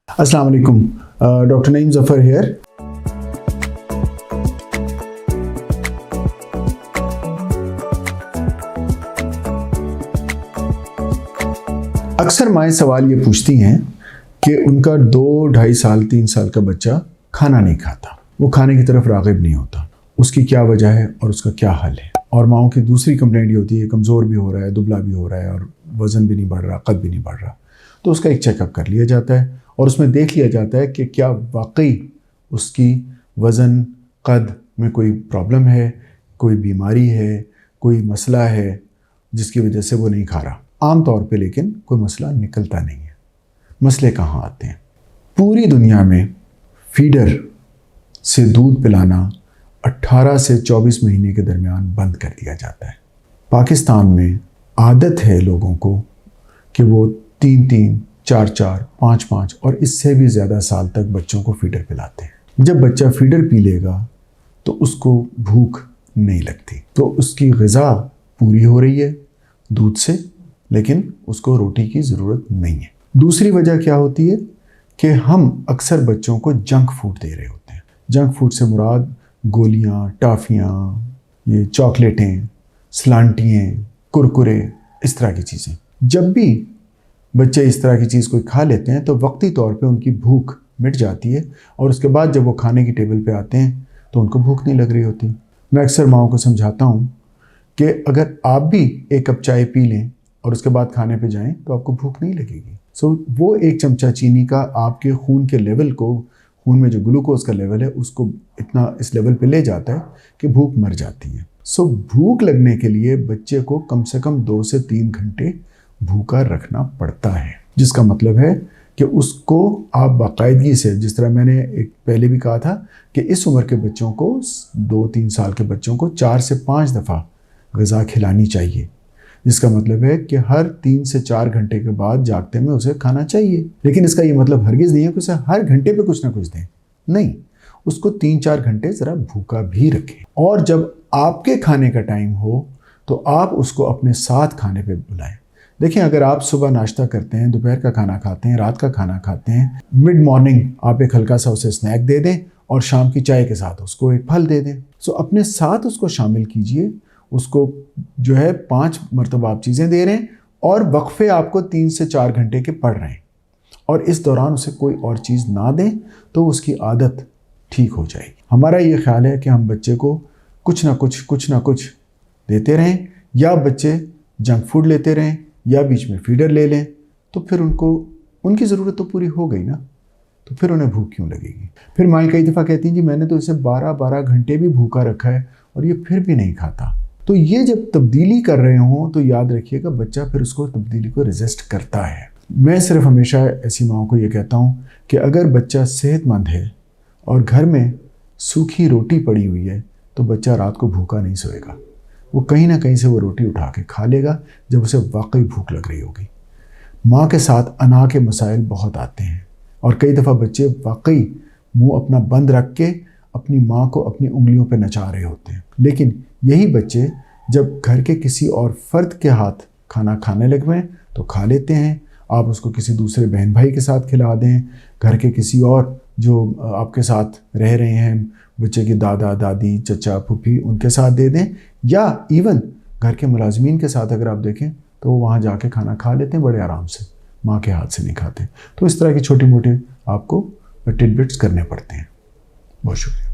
अस्सलाम वालेकुम, doctor Naeem Zafar hair. अक्सर माएँ सवाल ये पूछती हैं कि उनका 2-2.5 साल 3 साल का बच्चा खाना नहीं खाता, वो खाने की तरफ राग़िब नहीं होता, उसकी क्या वजह है और उसका क्या हल है। और माओं की दूसरी कंप्लेंट ये होती है कमज़ोर भी हो रहा है, दुबला भी हो रहा है और वज़न भी नहीं बढ़ रहा, कद भी नहीं बढ़ रहा। तो उसका एक चेकअप कर लिया जाता है और उसमें देख लिया जाता है कि क्या वाकई उसकी वज़न कद में कोई प्रॉब्लम है, कोई बीमारी है, कोई मसला है जिसकी वजह से वो नहीं खा रहा। आम तौर पे लेकिन कोई मसला निकलता नहीं है। मसले कहाँ आते हैं? पूरी दुनिया में फीडर से दूध पिलाना 18 से 24 महीने के दरमियान बंद कर दिया जाता है। पाकिस्तान में आदत है लोगों को कि वो 3-3, 4-4, 5-5 और इससे भी ज़्यादा साल तक बच्चों को फीडर पिलाते हैं। जब बच्चा फीडर पी लेगा तो उसको भूख नहीं लगती, तो उसकी ग़िज़ा पूरी हो रही है दूध से, लेकिन उसको रोटी की ज़रूरत नहीं है। दूसरी वजह क्या होती है कि हम अक्सर बच्चों को जंक फूड दे रहे होते हैं। जंक फूड से मुराद गोलियाँ, टाफ़ियाँ, ये चॉकलेटें, स्लांटियाँ, कुरकुरे, इस तरह की चीज़ें। जब भी बच्चे इस तरह की चीज़ कोई खा लेते हैं तो वक्ती तौर पे उनकी भूख मिट जाती है और उसके बाद जब वो खाने की टेबल पे आते हैं तो उनको भूख नहीं लग रही होती। मैं अक्सर माओं को समझाता हूँ कि अगर आप भी एक कप चाय पी लें और उसके बाद खाने पे जाएं तो आपको भूख नहीं लगेगी। वो एक चमचा चीनी का आपके खून के लेवल को, खून में जो ग्लूकोज का लेवल है उसको इतना इस लेवल पे ले जाता है कि भूख मर जाती है। भूख लगने के लिए बच्चे को कम से कम 2 से 3 घंटे भूखा रखना पड़ता है, जिसका मतलब है कि उसको आप बाकायदगी से, जिस तरह मैंने एक पहले भी कहा था कि इस उम्र के बच्चों को 2-3 साल के बच्चों को 4 से 5 दफ़ा ग़िज़ा खिलानी चाहिए, जिसका मतलब है कि हर 3 से 4 घंटे के बाद जागते में उसे खाना चाहिए। लेकिन इसका ये मतलब हरगिज़ नहीं है कि उसे हर घंटे पे कुछ ना कुछ दें, नहीं, उसको 3-4 घंटे ज़रा भूखा भी रखें। और जब आपके खाने का टाइम हो तो आप उसको अपने साथ खाने पे बुलाएं। देखिए, अगर आप सुबह नाश्ता करते हैं, दोपहर का खाना खाते हैं, रात का खाना खाते हैं, मिड मॉर्निंग आप एक हल्का सा उसे स्नैक दे दें और शाम की चाय के साथ उसको एक फल दे दें। अपने साथ उसको शामिल कीजिए। उसको जो है 5 मरतबा आप चीज़ें दे रहे हैं और वक्फे आपको 3 से 4 घंटे के पड़ रहे हैं और इस दौरान उसे कोई और चीज़ ना दें तो उसकी आदत ठीक हो जाएगी। हमारा ये ख्याल है कि हम बच्चे को कुछ ना कुछ देते रहें, या बच्चे जंक फूड लेते रहें या बीच में फीडर ले लें, तो फिर उनकी ज़रूरत तो पूरी हो गई ना, तो फिर उन्हें भूख क्यों लगेगी। फिर माएँ कई दफ़ा कहती हैं जी मैंने तो इसे 12-12 घंटे भी भूखा रखा है और ये फिर भी नहीं खाता। तो ये जब तब्दीली कर रहे हों तो याद रखिएगा बच्चा फिर उसको तब्दीली को रेजिस्ट करता है। मैं सिर्फ हमेशा ऐसी माओं को ये कहता हूँ कि अगर बच्चा सेहतमंद है और घर में सूखी रोटी पड़ी हुई है तो बच्चा रात को भूखा नहीं सोएगा। वो कहीं ना कहीं से वो रोटी उठा के खा लेगा जब उसे वाकई भूख लग रही होगी। माँ के साथ अना के मसाइल बहुत आते हैं और कई दफ़ा बच्चे वाकई मुँह अपना बंद रख के अपनी माँ को अपनी उंगलियों पे नचा रहे होते हैं। लेकिन यही बच्चे जब घर के किसी और फ़र्द के हाथ खाना खाने लगे तो खा लेते हैं। आप उसको किसी दूसरे बहन भाई के साथ खिला दें, घर के किसी और जो आपके साथ रह रहे हैं, बच्चे के दादा दादी, चचा फूफी, उनके साथ दे दें, या इवन घर के मुलाजमीन के साथ अगर आप देखें तो वो वहाँ जाके खाना खा लेते हैं बड़े आराम से, माँ के हाथ से नहीं खाते। तो इस तरह की छोटी मोटी आपको टिडबिट्स करने पड़ते हैं। बहुत शुक्रिया।